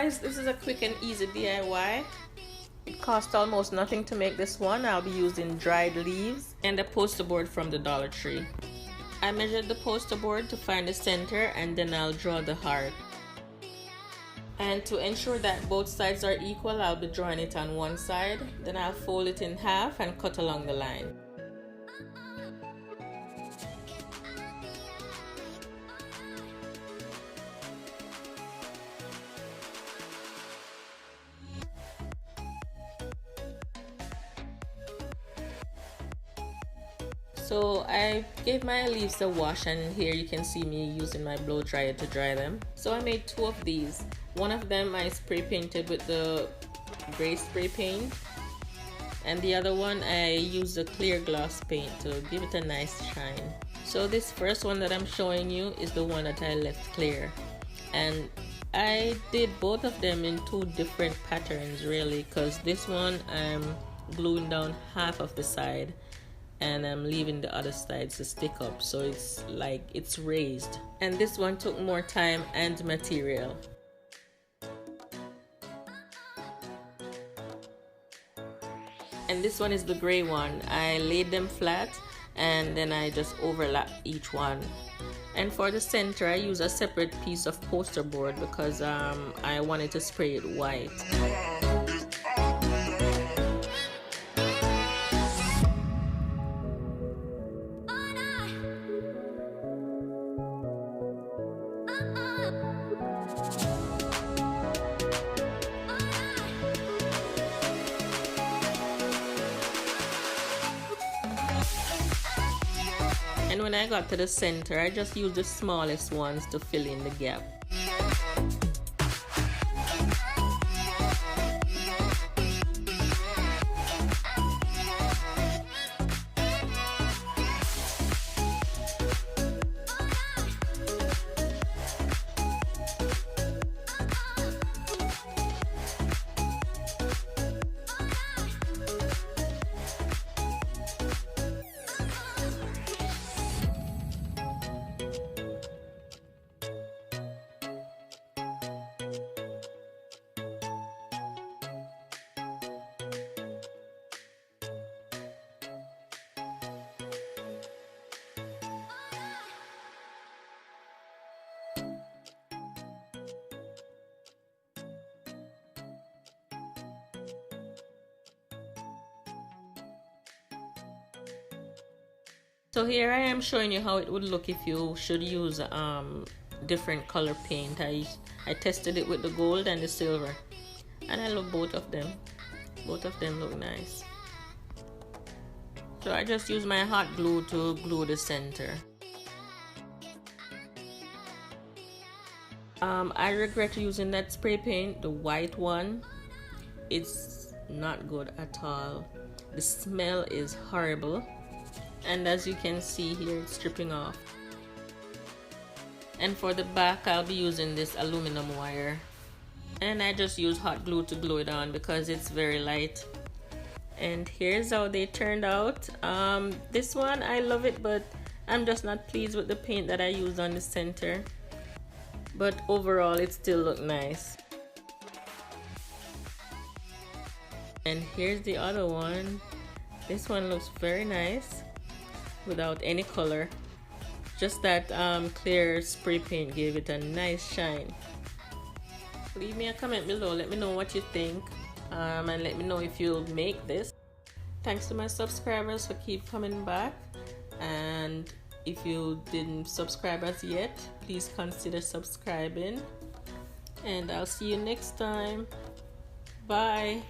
guys, this is a quick and easy DIY. It cost almost nothing to make this one. I'll be using dried leaves and a poster board from the Dollar Tree. I measured the poster board to find the center, and then I'll draw the heart. And to ensure that both sides are equal, I'll be drawing it on one side. Then I'll fold it in half and cut along the line. So I gave my leaves a wash, and here you can see me using my blow dryer to dry them. So I made two of these. One of them I spray painted with the gray spray paint, and the other one I used the clear gloss paint to give it a nice shine. So this first one that I'm showing you is the one that I left clear, and I did both of them in two different patterns really, because this one I'm gluing down half of the side and I'm leaving the other sides to stick up, so it's like it's raised. And this one took more time and material. And this one is the gray one. I laid them flat and then I just overlap each one. And for the center I use a separate piece of poster board because I wanted to spray it white. And when I got to the center, I just used the smallest ones to fill in the gap. So here I am showing you how it would look if you should use different color paint. I tested it with the gold and the silver, and I love both of them. Both of them look nice. So I just use my hot glue to glue the center. I regret using that spray paint, the white one. It's not good at all. The smell is horrible. And as you can see here, it's stripping off. And for the back I'll be using this aluminum wire, and I just use hot glue to glue it on because it's very light. And here's how they turned out. This one I love it, but I'm just not pleased with the paint that I used on the center, but overall it still looked nice. And here's the other one. This one looks very nice without any color. Just that clear spray paint gave it a nice shine. Leave me a comment below, let me know what you think, and let me know if you'll make this. Thanks to my subscribers for keep coming back, and if you didn't subscribe as yet, please consider subscribing, and I'll see you next time. Bye.